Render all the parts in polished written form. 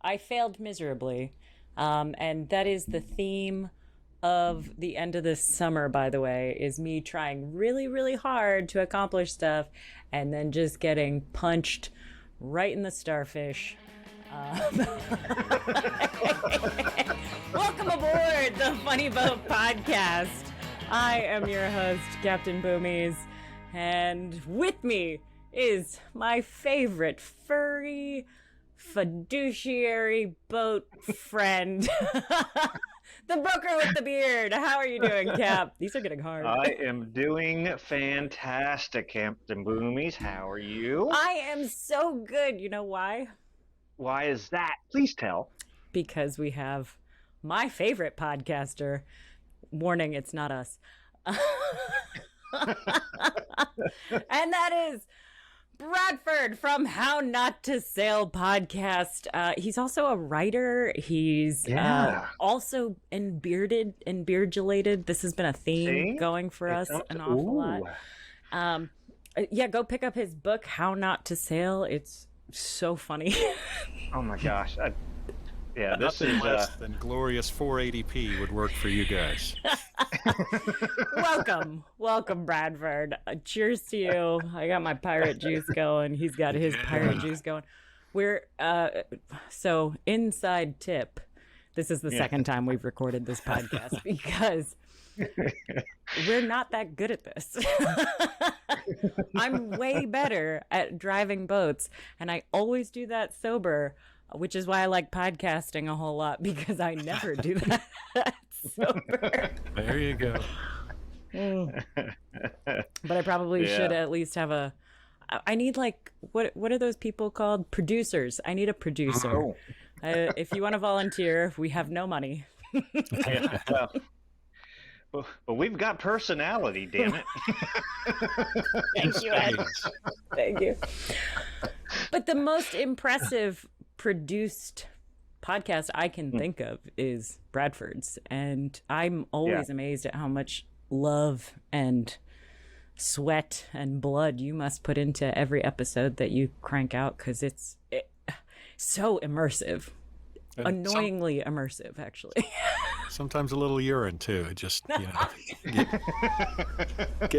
I failed miserably. And that is the theme of the end of this summer, by the way, is me trying really, really hard to accomplish stuff and then just getting punched right in the starfish. Welcome aboard the Funny Boat Podcast. I am your host, Captain Boomies, and with me is my favorite furry fiduciary boat friend, the broker with the beard. How are you doing, Cap? These are getting hard. I am doing fantastic, Captain Boomies. How are you? I am so good. You know why? Why is that? Please tell. Because we have my favorite podcaster. Warning, it's not us. And that is Bradford from How Not to Sail podcast. He's also a writer. He's also beardulated. This has been a theme going for us an awful lot. Go pick up his book, How Not to Sail. It's so funny. Oh my gosh. This Nothing is less than glorious 480p would work for you guys. Welcome, Bradford. Cheers to you. I got my pirate juice going. He's got his pirate juice going. We're so inside tip. This is the second time we've recorded this podcast because we're not that good at this. I'm way better at driving boats, and I always do that sober, which is why I like podcasting a whole lot, because I never do that sober. There you go. But I probably should at least have I need, like, what are those people called? Producers. I need a producer. If you want to volunteer, we have no money. Well, we've got personality, damn it. Thank you, Ed. Thank you. But the most impressive produced podcast I can think of is Bradford's, and I'm always amazed at how much love and sweat and blood you must put into every episode that you crank out, because it's so immersive. Annoyingly immersive, actually. Sometimes a little urine too. It just, get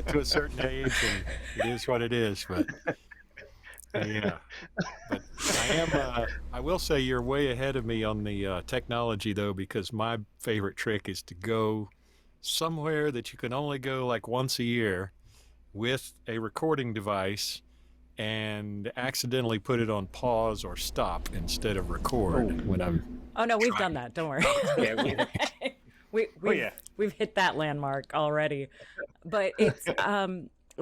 to a certain age and it is what it is. But I will say you're way ahead of me on the technology, though, because my favorite trick is to go somewhere that you can only go like once a year with a recording device and accidentally put it on pause or stop instead of record when I'm. Oh no, we've done that. Don't worry. We've hit that landmark already. But it's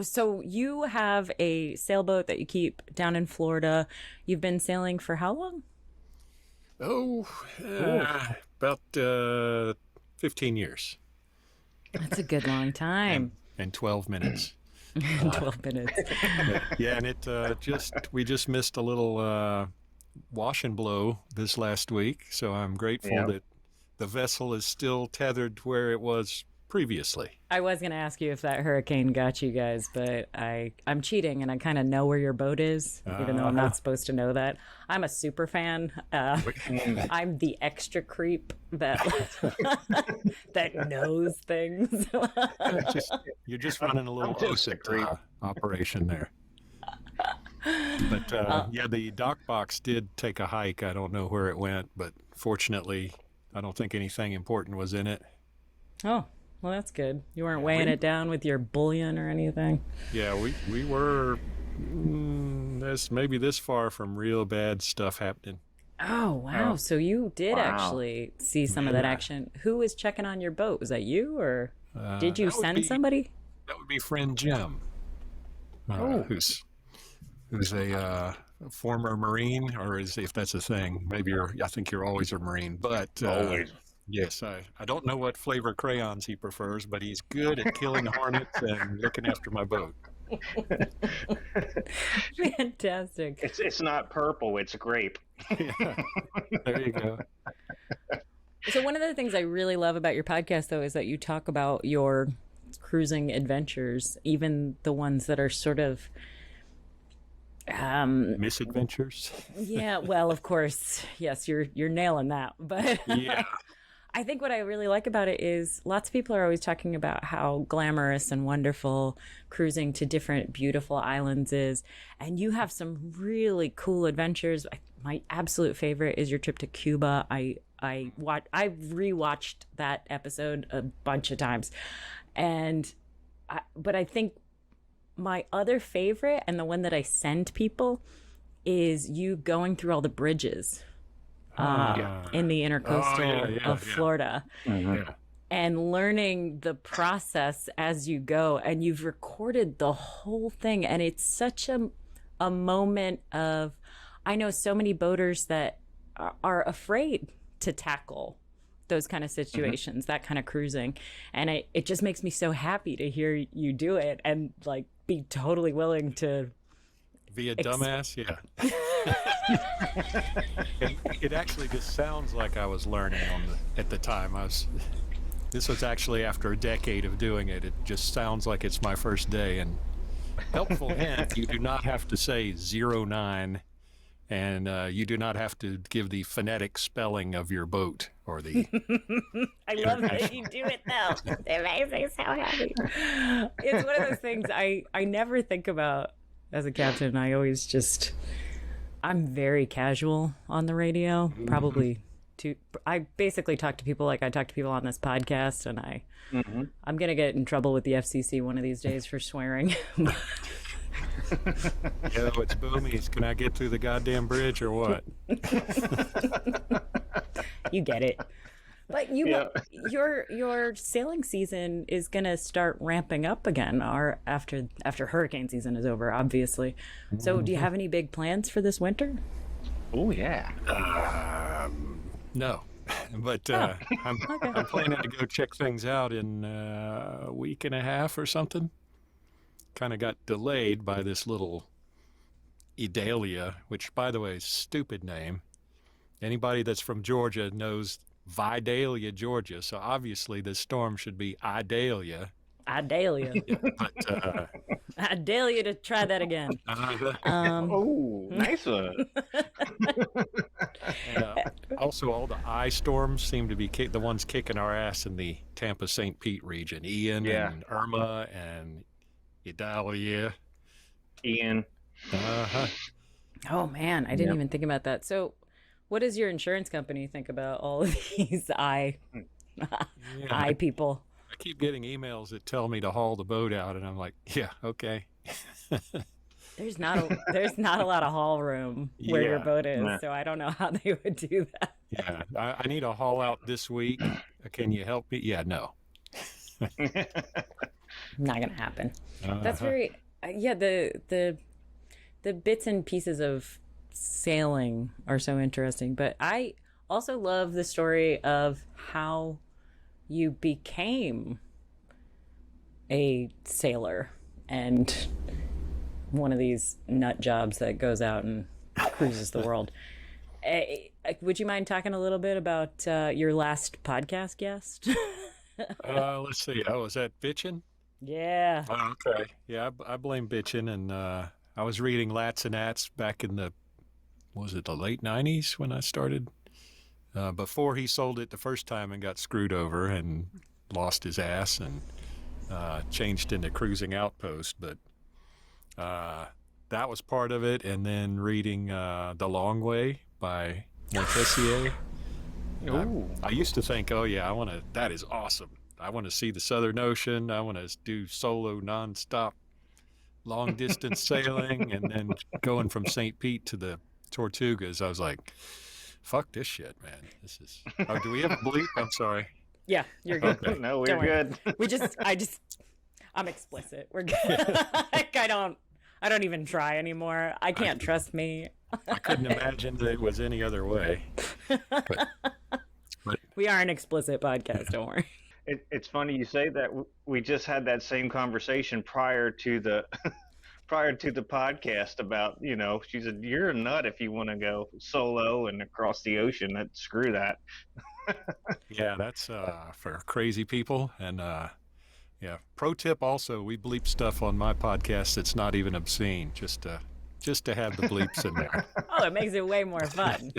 so you have a sailboat that you keep down in Florida. You've been sailing for how long? About 15 years. That's a good long time. And 12 minutes. 12 minutes. And we just missed a little wash and blow this last week, so I'm grateful that the vessel is still tethered where it was previously. I was going to ask you if that hurricane got you guys, but I'm cheating, and I kind of know where your boat is, even though I'm not supposed to know that. I'm a super fan. I'm the extra creep that that knows things. You're just running a little OSINT operation there. But the dock box did take a hike. I don't know where it went, but fortunately, I don't think anything important was in it. Oh, well, that's good. You weren't weighing it down with your bullion or anything? Yeah, we were maybe this far from real bad stuff happening. Oh, wow. So you did actually see some of that action. Who was checking on your boat? Was that you, or did you send somebody? That would be friend Jim, who's a former Marine, or if that's a thing. Maybe I think you're always a Marine, but always. Yes, I don't know what flavor crayons he prefers, but he's good at killing hornets and looking after my boat. Fantastic. It's not purple, it's grape. Yeah. There you go. So one of the things I really love about your podcast, though, is that you talk about your cruising adventures, even the ones that are sort of Misadventures. Yeah, well, of course, yes, you're nailing that. But Yeah. I think what I really like about it is lots of people are always talking about how glamorous and wonderful cruising to different beautiful islands is, and you have some really cool adventures. My absolute favorite is your trip to Cuba. I rewatched that episode a bunch of times, but I think my other favorite and the one that I send people is you going through all the bridges in the intercoastal of Florida and learning the process as you go. And you've recorded the whole thing. And it's such a moment of, I know so many boaters that are afraid to tackle those kind of situations, that kind of cruising. And it just makes me so happy to hear you do it and like be totally willing to be a dumbass. Yeah. It actually just sounds like I was learning at the time. This was actually after a decade of doing it. It just sounds like it's my first day. And helpful hint, you do not have to say 09, and you do not have to give the phonetic spelling of your boat or the. I love that you do it though. It makes me so happy. It's one of those things I never think about as a captain. I'm very casual on the radio, probably I basically talk to people like I talk to people on this podcast, and I'm going to get in trouble with the FCC one of these days for swearing. It's boomies. Can I get through the goddamn bridge or what? You get it. But your sailing season is going to start ramping up again after hurricane season is over, obviously. So do you have any big plans for this winter? Oh, yeah. No. But I'm planning to go check things out in a week and a half or something. Kind of got delayed by this little Idalia, which, by the way, is a stupid name. Anybody that's from Georgia knows Vidalia, Georgia. So obviously this storm should be Idalia. Idalia. But I dare you to try that again. Oh, nice one. And, also, all the I storms seem to be the ones kicking our ass in the Tampa St. Pete region. Ian and Irma and Idalia. Ian. Oh man, I didn't even think about that. So, what does your insurance company think about all of these I people? I keep getting emails that tell me to haul the boat out, and I'm like, yeah, okay. There's not a lot of haul room where your boat is, so I don't know how they would do that. Yeah, I need a haul out this week. Can you help me? Yeah, no. Not gonna happen. That's very the bits and pieces of sailing are so interesting, but I also love the story of how you became a sailor and one of these nut jobs that goes out and cruises the world. Would you mind talking a little bit about your last podcast guest? Let's see. Oh, is that bitchin'? Yeah. Oh, okay. Yeah, I blame bitchin', and I was reading Lats and Ats back in the late 90s when I started? Before he sold it the first time and got screwed over and lost his ass and changed into Cruising Outpost. But that was part of it. And then reading The Long Way by Montessier. I used to think, that is awesome. I want to see the Southern Ocean. I want to do solo nonstop long distance sailing, and then going from St. Pete to the Tortugas. I was like, fuck this shit, man. This is. Oh, do we have a bleep? I'm sorry. Yeah, you're good. Okay. No, we're good. I'm explicit. We're good. Like, I don't even try anymore. I can't trust me. I couldn't imagine that it was any other way. But we are an explicit podcast. Don't worry. It's funny you say that. We just had that same conversation prior to the podcast about, she said, you're a nut if you want to go solo and across the ocean. Screw that. Yeah, that's for crazy people. And pro tip also, we bleep stuff on my podcast that's not even obscene, just just to have the bleeps in there. Oh, it makes it way more fun.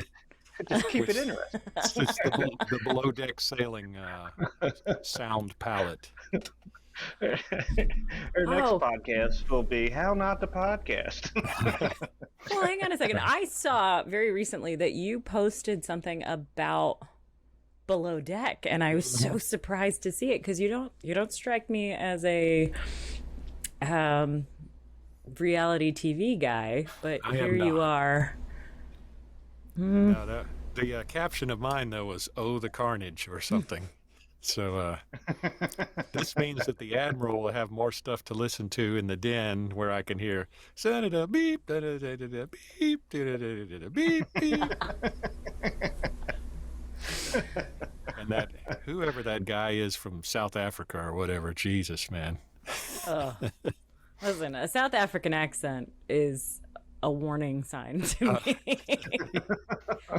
Just keep it interesting. It's the below deck sailing sound palette. Our next podcast will be How Not to Podcast. Well, hang on a second. I saw very recently that you posted something about Below Deck, and I was so surprised to see it because you don't strike me as a reality TV guy, but here you are. No, the caption of mine though was "Oh, the carnage" or something. So this means that the Admiral will have more stuff to listen to in the den where I can hear "da-da-da, beep, da-da-da-da-da, beep, da-da-da-da-da, beep, beep." And that whoever that guy is from South Africa or whatever, Jesus, man. Oh. Listen, a South African accent is a warning sign to me.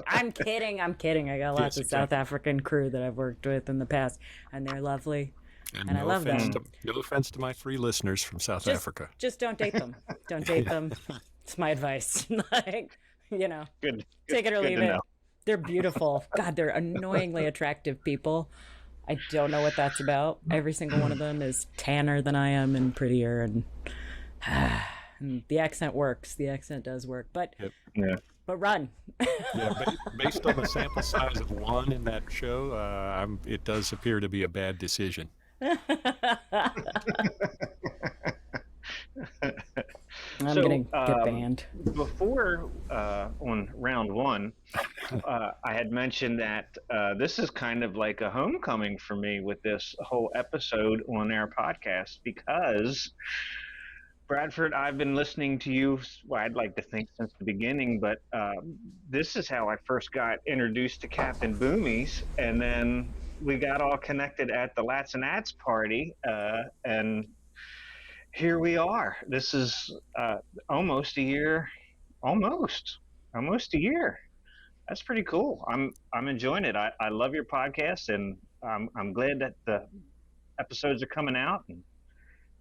I'm kidding. I got lots of South African crew that I've worked with in the past, and they're lovely, and I love them. No offense to my 3 listeners from South Africa. Just don't date them. Don't date them. It's my advice. Like, Good. Take it or leave it. Know. They're beautiful. God, they're annoyingly attractive people. I don't know what that's about. Every single one of them is tanner than I am and prettier, and the accent works. The accent does work, but but run. Based on the sample size of 1 in that show, it does appear to be a bad decision. I'm gonna get banned. Before on round 1, I had mentioned that this is kind of like a homecoming for me with this whole episode on our podcast because Bradford, I've been listening to you, well, I'd like to think since the beginning, but this is how I first got introduced to Captain Boomies, and then we got all connected at the Lats and Ats party, and here we are. This is almost a year. That's pretty cool. I'm enjoying it. I love your podcast, and I'm glad that the episodes are coming out, and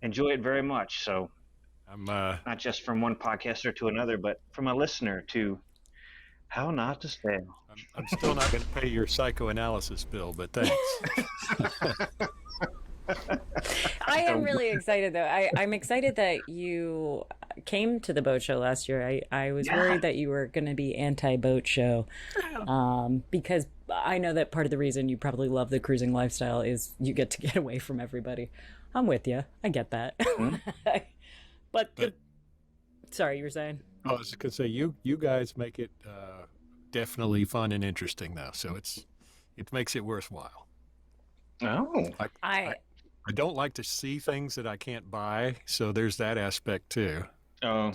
enjoy it very much. So I'm not just from one podcaster to another, but from a listener to How Not to Fail. I'm still not going to pay your psychoanalysis bill, but thanks. I am really excited, though. I'm excited that you came to the boat show last year. I was worried that you were going to be anti-boat show because I know that part of the reason you probably love the cruising lifestyle is you get to get away from everybody. I'm with you. I get that. But sorry, you were saying? I was going to say, you guys make it definitely fun and interesting, though. So it makes it worthwhile. Oh. I don't like to see things that I can't buy, so there's that aspect too. Oh,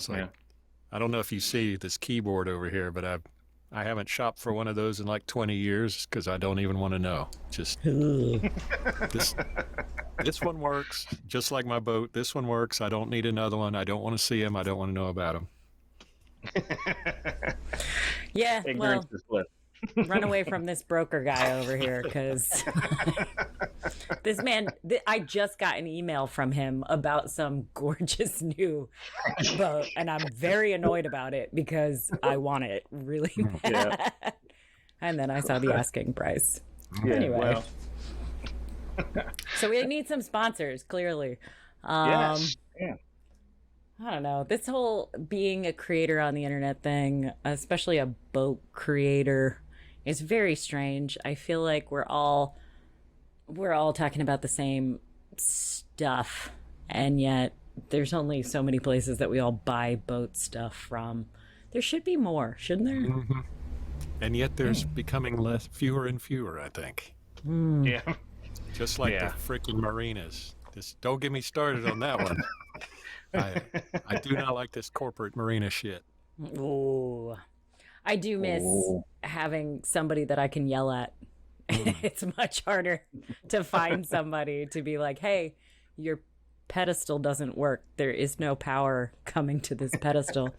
I don't know if you see this keyboard over here, but I haven't shopped for one of those in like 20 years because I don't even want to know. Just this one works, just like my boat. This one works. I don't need another one. I don't want to see them. I don't want to know about them. Yeah, ignorance is bliss. Run away from this broker guy over here because this man, I just got an email from him about some gorgeous new boat, and I'm very annoyed about it because I want it really bad. Yeah. And then I saw the asking price. Yeah, anyway. Well. So we need some sponsors, clearly. Yes. Yeah. I don't know. This whole being a creator on the internet thing, especially a boat creator, is very strange. I feel like we're all talking about the same stuff, and yet there's only so many places that we all buy boat stuff from. There should be more, shouldn't there? Mm-hmm. And yet there's becoming fewer and fewer, I think. Yeah. Just like the freaking marinas. Just don't get me started on that one. I do not like this corporate marina shit. Oh, I do miss having somebody that I can yell at. It's much harder to find somebody to be like, hey, your pedestal doesn't work. There is no power coming to this pedestal.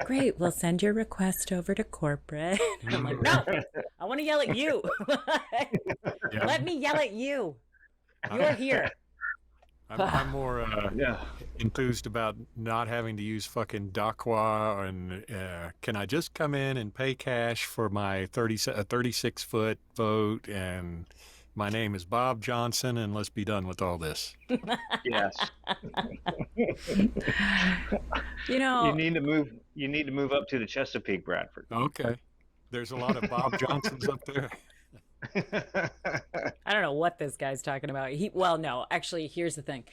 Great, we'll send your request over to corporate. And I'm like, no, I want to yell at you. Let me yell at you. You're here. I'm more Yeah. enthused about not having to use fucking Dakwa, and can I just come in and pay cash for my 36-foot vote, and my name is Bob Johnson, and let's be done with all this. Yes. You know, You need to move. You need to move up to the Chesapeake, Bradford. Okay. There's a lot of Bob Johnsons up there. I don't know what this guy's talking about. Well, no, actually, here's the thing.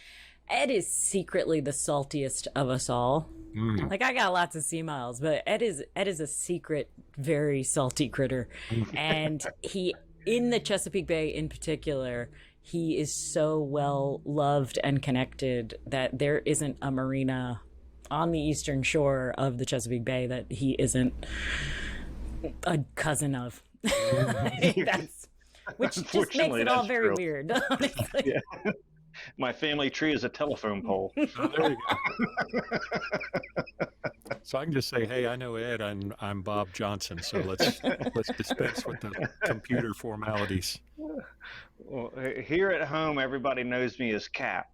Ed is secretly the saltiest of us all. Like, I got lots of sea miles, but Ed is a secret, very salty critter. And he, in the Chesapeake Bay in particular, he is so well loved and connected that there isn't a marina on the eastern shore of the Chesapeake Bay that he isn't a cousin of. Which just makes it all very weird, honestly. Yeah. My family tree is a telephone pole. Oh, there you go. So I can just say, hey, I know Ed, I'm Bob Johnson, so let's dispense with the computer formalities. Well, here at home, everybody knows me as Cap.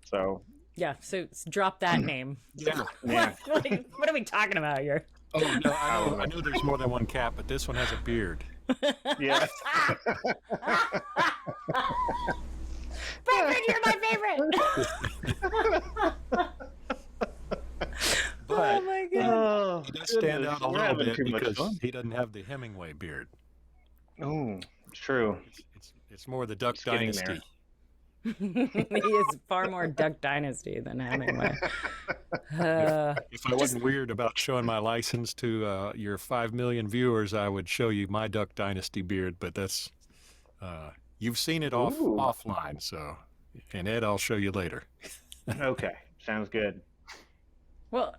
So. Yeah, so drop that name. Yeah. What are we talking about here? Oh, no, I know there's more than one Cap, but this one has a beard. Yeah. Bradford, you're my favorite. Oh my god. He does stand out a little bit because he doesn't have the Hemingway beard. Oh, true. It's more the Duck Dynasty. He is far more Duck Dynasty than Hemingway. If I wasn't weird about showing my license to your 5 million viewers, I would show you my Duck Dynasty beard, but that's you've seen it offline, so. And Ed, I'll show you later. Okay, sounds good. Well,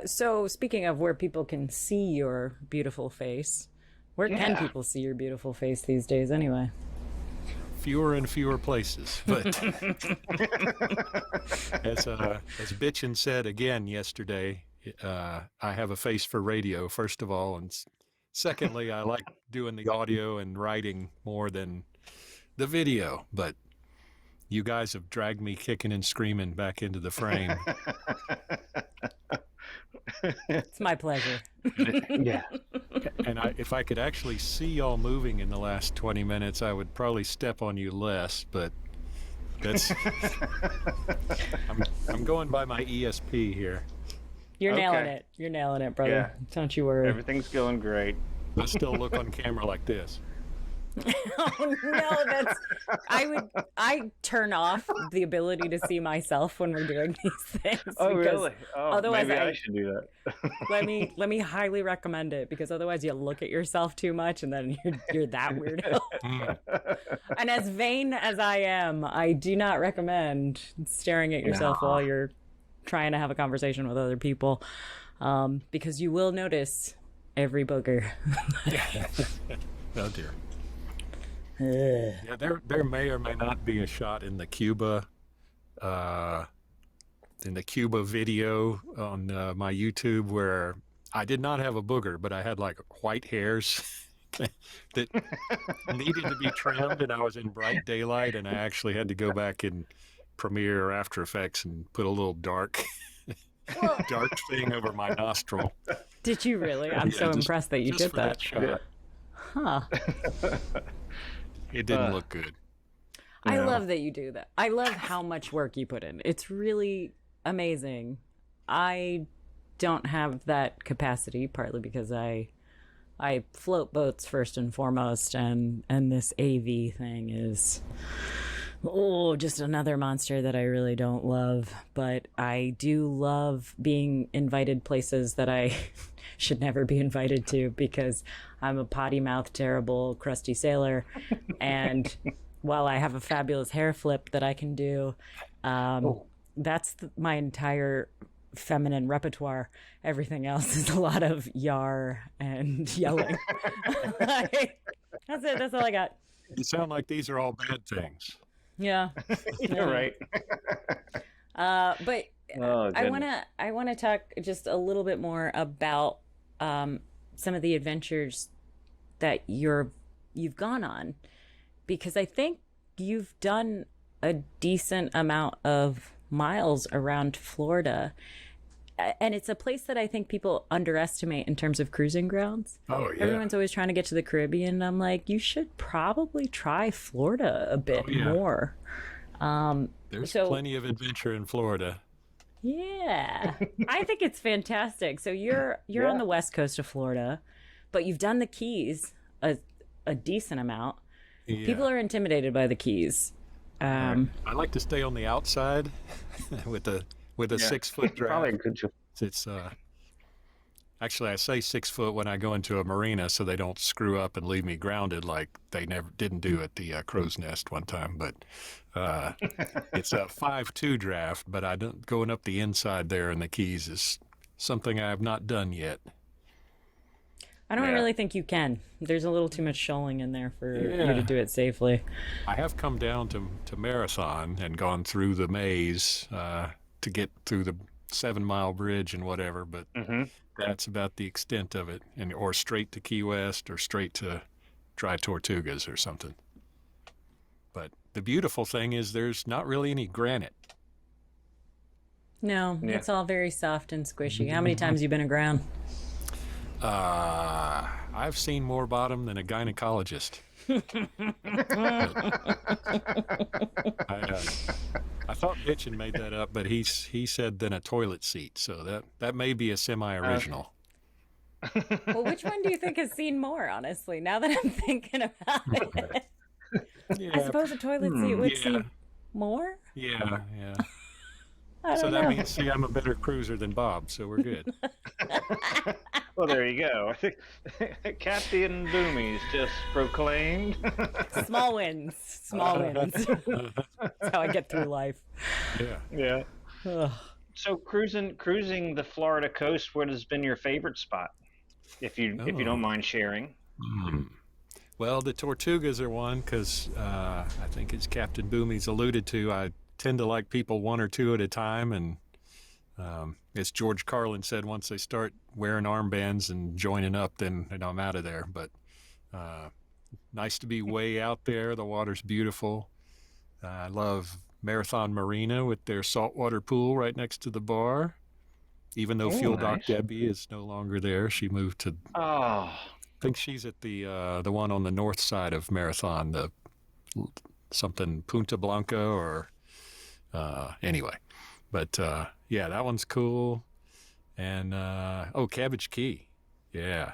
so speaking of where people can see your beautiful face, where can people see your beautiful face these days anyway? Fewer and fewer places, but as Bitchin said again yesterday, I have a face for radio, first of all, and secondly, I like doing the audio and writing more than the video, but you guys have dragged me kicking and screaming back into the frame. It's my pleasure. Yeah. And if I could actually see y'all moving in the last 20 minutes, I would probably step on you less, but that's... I'm going by my ESP here. You're nailing it. You're nailing it, brother. Yeah. Don't you worry. Everything's going great. I still look on camera like this. Oh no, I turn off the ability to see myself when we're doing these things. Oh really? Oh, otherwise maybe I should do that. let me highly recommend it, because otherwise you look at yourself too much and then you're that weirdo. And as vain as I am, I do not recommend staring at yourself while you're trying to have a conversation with other people, because you will notice every booger. Oh dear. Yeah, there may or may not be a shot in the Cuba video on my YouTube where I did not have a booger, but I had like white hairs that needed to be trimmed, and I was in bright daylight, and I actually had to go back in Premiere or After Effects and put a little dark thing over my nostril. Did you really? I'm so impressed that you did that. Shot. Huh. It didn't look good. I love that you do that. I love how much work you put in. It's really amazing. I don't have that capacity, partly because I float boats first and foremost, and this AV thing is just another monster that I really don't love. But I do love being invited places that I should never be invited to, because I'm a potty mouth, terrible, crusty sailor. And while I have a fabulous hair flip that I can do, that's my entire feminine repertoire. Everything else is a lot of yar and yelling. That's it. That's all I got. You sound like these are all bad things. Yeah. You're right. But I wanna talk just a little bit more about some of the adventures that you've gone on, because I think you've done a decent amount of miles around Florida. And it's a place that I think people underestimate in terms of cruising grounds. Oh, yeah. Everyone's always trying to get to the Caribbean. And I'm like, you should probably try Florida a bit more. There's plenty of adventure in Florida. Yeah, I think it's fantastic. So you're on the west coast of Florida, but you've done the Keys a decent amount. Yeah. People are intimidated by the Keys. I like to stay on the outside with a 6 foot draft. Probably a good job. It's actually, I say 6 foot when I go into a marina so they don't screw up and leave me grounded like they never didn't do at the Crow's Nest one time. But it's a 5'2" draft, but going up the inside there in the Keys is something I have not done yet. I don't really think you can. There's a little too much shoaling in there for you to do it safely. I have come down to Marathon and gone through the maze to get through the 7 Mile Bridge and whatever, but that's about the extent of it. Or straight to Key West or straight to Dry Tortugas or something. But the beautiful thing is there's not really any granite. No, it's all very soft and squishy. How many times have you been aground? I've seen more bottom than a gynecologist. I thought Bitchin made that up, but he said than a toilet seat, so that may be a semi-original. Well, which one do you think has seen more, honestly, now that I'm thinking about it? I suppose a toilet seat would see more? Yeah. So that means, see, I'm a better cruiser than Bob, so we're good. Well, there you go. Captain Boomy's just proclaimed. Small wins. That's how I get through life. Yeah. So cruising the Florida coast, what has been your favorite spot? If you don't mind sharing. Well, the Tortugas are one because I think as Captain Boomy's alluded to, I tend to like people one or two at a time, and as George Carlin said, once they start wearing armbands and joining up, then I'm out of there. But nice to be way out there. The water's beautiful. I love Marathon Marina with their saltwater pool right next to the bar. Even though Fuel Doc Debbie is no longer there, she moved to. I think she's at the one on the north side of Marathon, the something Punta Blanca or anyway. But that one's cool. And Cabbage Key, yeah,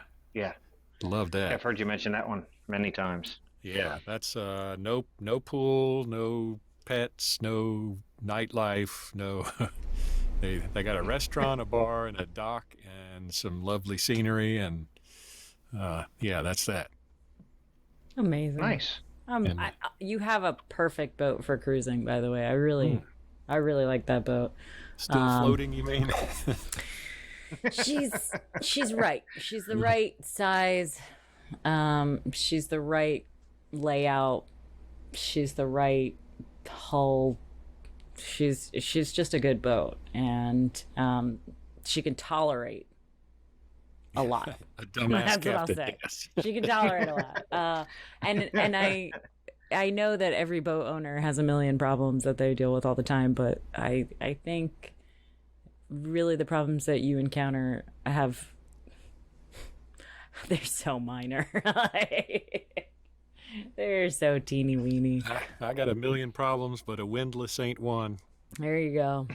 love that. I've heard you mention that one many times. Yeah, that's no pool, no pets, no nightlife, no. They got a restaurant, a bar, and a dock, and some lovely scenery, and that's that. Amazing. Nice. You have a perfect boat for cruising, by the way. I really like that boat. Still floating, you mean? She's right. She's the right size. She's the right layout. She's the right hull. She's just a good boat, and she can tolerate a lot. A dumbass That's captain. what I'll say. Yes. She can tolerate a lot. And I know that every boat owner has a million problems that they deal with all the time, but I think really the problems that you encounter they're so minor. They're so teeny weeny. I got a million problems, but a windlass ain't one. There you go.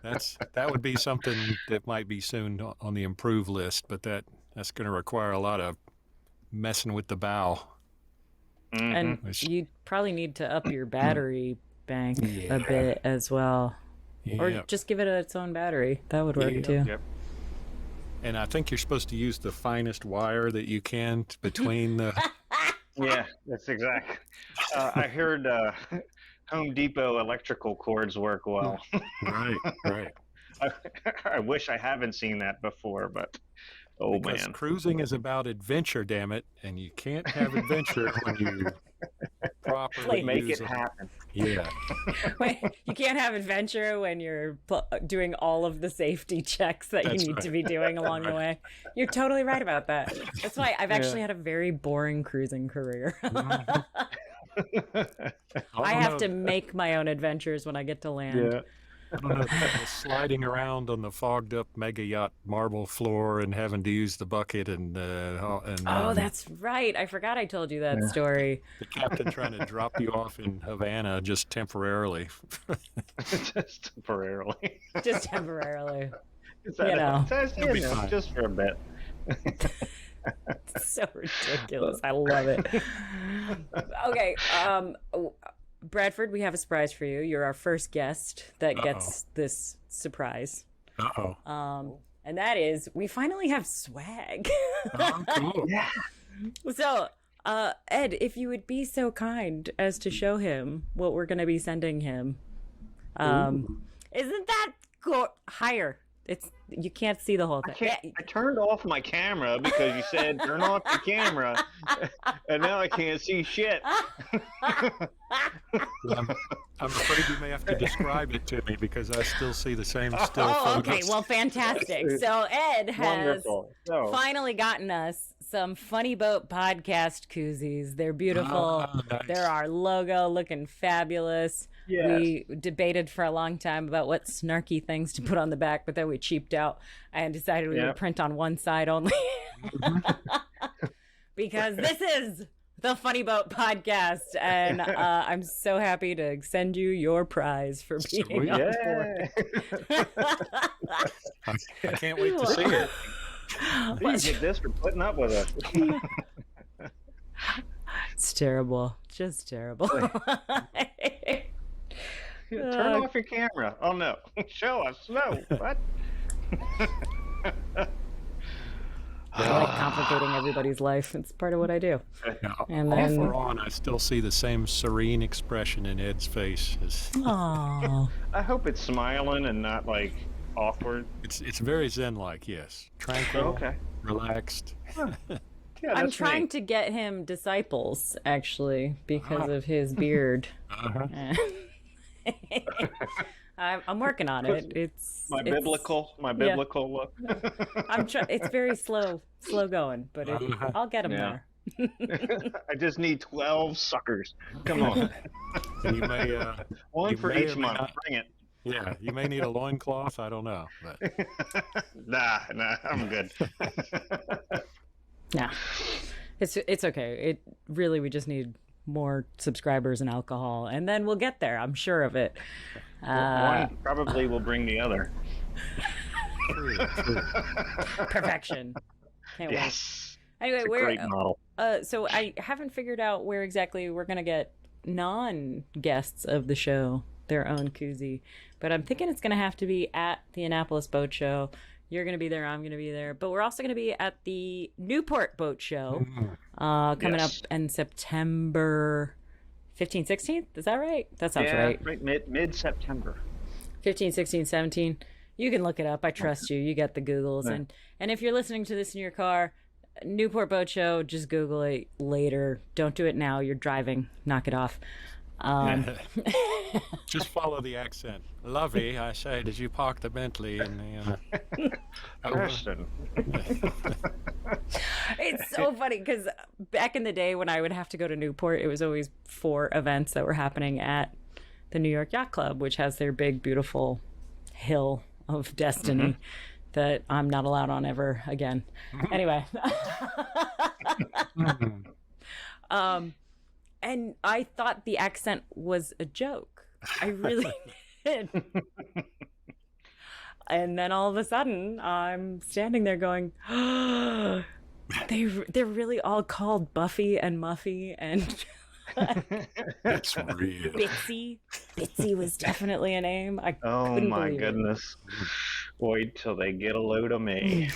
That would be something that might be soon on the improve list, but that's going to require a lot of messing with the bow. And you probably need to up your battery bank a bit as well. Or just give it its own battery. That would work too. Yep. And I think you're supposed to use the finest wire that you can between the... Yeah, that's exactly. I heard Home Depot electrical cords work well. Right. I wish I haven't seen that before, but because cruising is about adventure, damn it, and you can't have adventure when you properly Make use it them. happen. Yeah. Wait, you can't have adventure when you're doing all of the safety checks that That's you need right. to be doing along the way. You're totally right about that. That's why I've actually Yeah. had a very boring cruising career. Mhm. I have to make my own adventures when I get to land. Yeah. I don't know, the sliding around on the fogged up mega yacht marble floor and having to use the bucket and Oh, that's right. I forgot I told you that Yeah. story. the captain trying to drop you off in Havana just temporarily. Just temporarily. Just temporarily. Is You know. It'll be fine. Just for a bit. It's so ridiculous. I love it. Okay, Bradford, we have a surprise for you. You're our first guest that gets this surprise. Uh-oh. And that is we finally have swag. Oh, cool. Yeah. So, Ed, if you would be so kind as to show him what we're going to be sending him. Isn't that higher? You can't see the whole thing. I turned off my camera because you said turn off the camera, and now I can't see shit. I'm afraid you may have to describe it to me because I still see the same still photos. Okay. Well, fantastic. So Ed has Wonderful. So, finally gotten us some Funny Boat podcast koozies. They're beautiful. Nice. They're our logo, looking fabulous. Yes. We debated for a long time about what snarky things to put on the back, but then we cheaped out and decided we would print on one side only. Because this is the Funny Boat podcast, and I'm so happy to send you your prize for being on board. I can't wait to see it. You get this for putting up with us. It's terrible. Just terrible. Turn off your camera. Oh no. Show us. No. What? I like complicating everybody's life. It's part of what I do. And Off then, or on, I still see the same serene expression in Ed's face. oh, I hope it's smiling and not like awkward. It's very zen-like, yes. Tranquil, Okay. relaxed. Yeah, I'm that's trying me. to get him disciples actually because of his beard. Uh-huh. I'm working on it. It's my it's- biblical yeah. look. I'm it's very slow going, but I'll get him Yeah. there. I just need 12 suckers. Come on. You may, One you for may or each may month. not- Bring it. yeah, you may need a loincloth. I don't know. But Nah, I'm good. Yeah, it's okay. It really, we just need more subscribers and alcohol, and then we'll get there. I'm sure of it. One probably will bring the other. true. Perfection. Can't Yes. wait. Anyway, It's a great model. so I haven't figured out where exactly we're gonna get non-guests of the show their own koozie, but I'm thinking it's gonna have to be at the Annapolis Boat Show. You're gonna be there. I'm gonna be there, but we're also gonna be at the Newport Boat Show coming up in September 15th, 16th. Is that right? That sounds right. Mid-September. 15, 16, 17. You can look it up. I trust you. You got the Googles. Yeah. And if you're listening to this in your car, Newport Boat Show, just Google it later. Don't do it now. You're driving. Knock it off. Just follow the accent. Lovey, I say, did you park the Bentley in the... Preston. It's so funny because back in the day when I would have to go to Newport, it was always for events that were happening at the New York Yacht Club, which has their big, beautiful hill of destiny that I'm not allowed on ever again. Anyway. And I thought the accent was a joke. I really did. And then all of a sudden, I'm standing there going, they're really all called Buffy and Muffy and That's real. Bitsy. Bitsy was definitely a name. Oh couldn't my believe it. goodness. Wait till they get a load of me.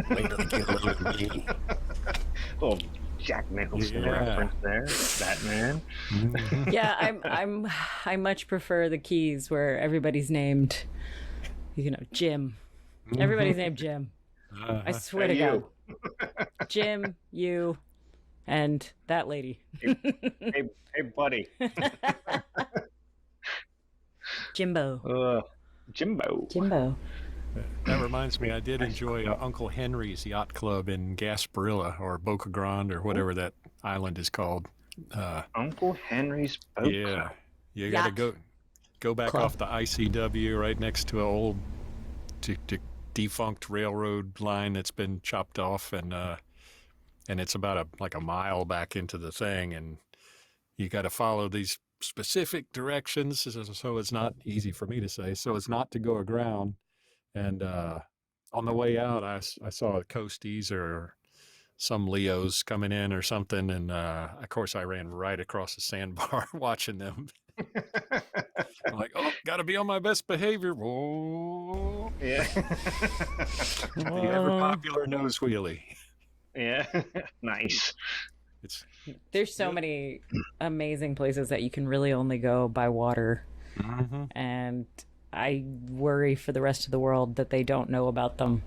Wait till they get a load of me. Little Jack Nicholson Yeah. reference there. Batman. Yeah, I much prefer the Keys where everybody's named, Jim. Everybody's named Jim. I swear to And God. Jim, you, and that lady. Hey, buddy. Jimbo. Jimbo. That reminds me, I did enjoy Uncle Henry's Yacht Club in Gasparilla or Boca Grande or whatever that island is called. Uncle Henry's Boat Yeah, Club. you got to go back Club. off the ICW right next to an old defunct railroad line that's been chopped off, and it's about a mile back into the thing, and you got to follow these specific directions. So it's not easy for me to say. So it's not to go aground. And on the way out, I saw Coasties or some Leos coming in or something. And of course, I ran right across the sandbar watching them. I'm like, oh, got to be on my best behavior. Whoa. Yeah. The ever popular nose wheelie. Yeah. Nice. There's so many amazing places that you can really only go by water. Mm-hmm. And I worry for the rest of the world that they don't know about them.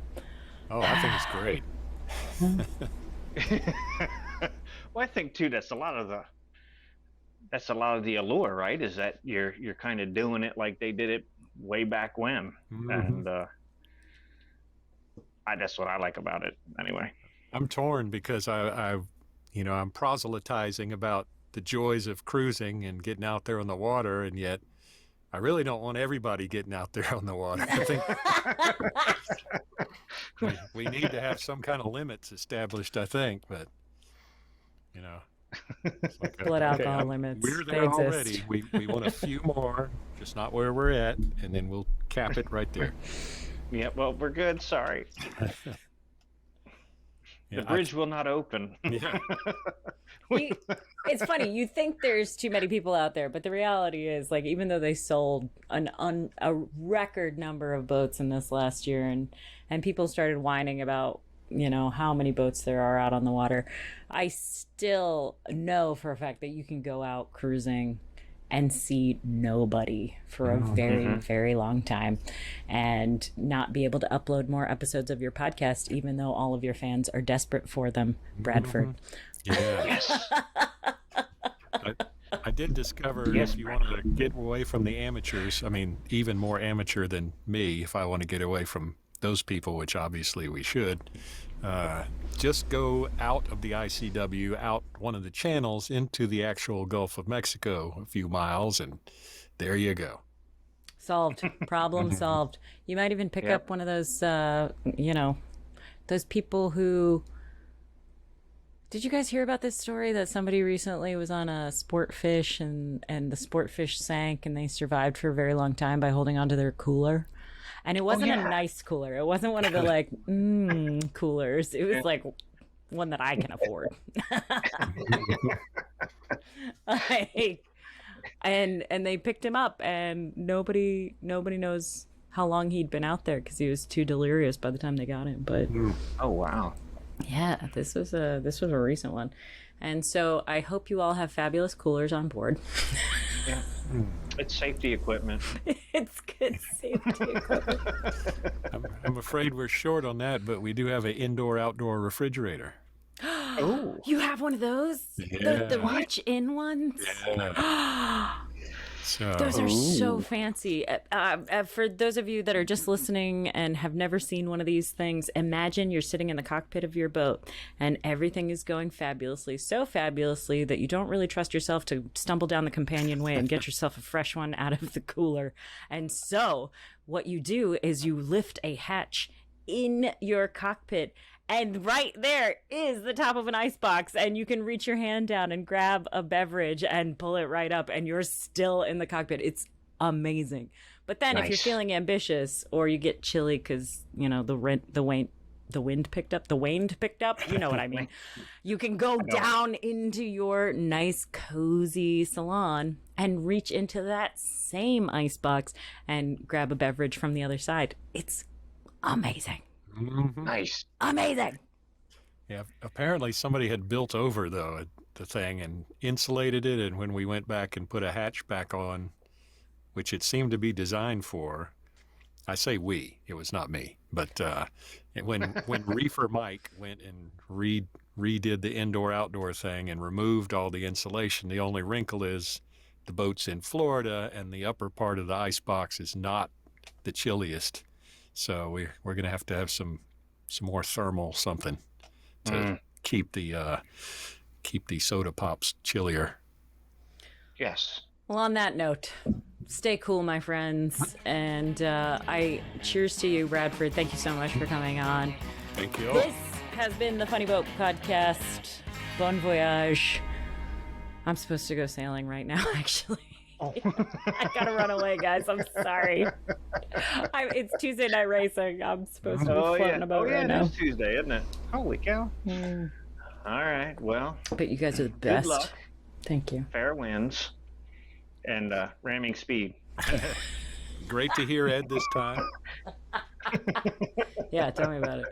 Oh, I think it's great. Well, I think too that's a lot of the allure, right? Is that you're kind of doing it like they did it way back when, and that's what I like about it. Anyway, I'm torn because I'm proselytizing about the joys of cruising and getting out there on the water, and yet I really don't want everybody getting out there on the water. I think we need to have some kind of limits established, I think, but, it's like, Blood alcohol limits. We're They there exist. already. We want a few more, just not where we're at, and then we'll cap it right there. yeah. Well, we're good. Sorry, the bridge will not open. Yeah. It's funny. You think there's too many people out there, but the reality is, like, even though they sold a record number of boats in this last year, and people started whining about, how many boats there are out on the water, I still know for a fact that you can go out cruising and see nobody for a very, very long time and not be able to upload more episodes of your podcast, even though all of your fans are desperate for them. Bradford. Yeah. Yes. I did discover if you want to get away from the amateurs, I mean, even more amateur than me, if I want to get away from those people, which obviously we should, just go out of the ICW, out one of the channels into the actual Gulf of Mexico a few miles, and there you go. Solved. Problem solved. You might even pick up one of those, those people who... Did you guys hear about this story that somebody recently was on a sport fish and the sport fish sank and they survived for a very long time by holding onto their cooler? And it wasn't a nice cooler. It wasn't one of the coolers. It was like one that I can afford. And they picked him up, and nobody knows how long he'd been out there because he was too delirious by the time they got him. But oh wow. Yeah, this was a recent one. And so I hope you all have fabulous coolers on board. Yeah. It's safety equipment. It's good safety equipment. I'm afraid we're short on that, but we do have an indoor-outdoor refrigerator. Oh, You have one of those? Yeah. The reach-in ones? Yeah. So, Those are so fancy. For those of you that are just listening and have never seen one of these things, imagine you're sitting in the cockpit of your boat and everything is going fabulously, so fabulously that you don't really trust yourself to stumble down the companionway and get yourself a fresh one out of the cooler. And so what you do is you lift a hatch in your cockpit, and right there is the top of an icebox, and you can reach your hand down and grab a beverage and pull it right up, and you're still in the cockpit. It's amazing. But then if you're feeling ambitious or you get chilly because, the wind picked up, you know what I mean. You can go down into your nice, cozy salon and reach into that same icebox and grab a beverage from the other side. It's amazing. Mm-hmm. nice. Amazing. Yeah, apparently somebody had built over the thing and insulated it, and when we went back and put a hatch back on, which it seemed to be designed for, I say we, it was not me, but when Reefer Mike went and redid the indoor-outdoor thing and removed all the insulation. The only wrinkle is the boat's in Florida, and the upper part of the ice box is not the chilliest. So we're going to have some more thermal something to keep the soda pops chillier. Yes. Well, on that note, stay cool, my friends. And I cheers to you, Bradford. Thank you so much for coming on. Thank you. This has been the Funny Boat Podcast. Bon voyage. I'm supposed to go sailing right now, actually. Oh. I gotta run away, guys. I'm sorry. It's Tuesday night racing. I'm supposed to be floating about right now. It is Tuesday, isn't it? Holy cow. All right, well. But you guys are the best. Good luck. Thank you. Fair winds. And ramming speed. Great to hear Ed this time. Yeah, tell me about it.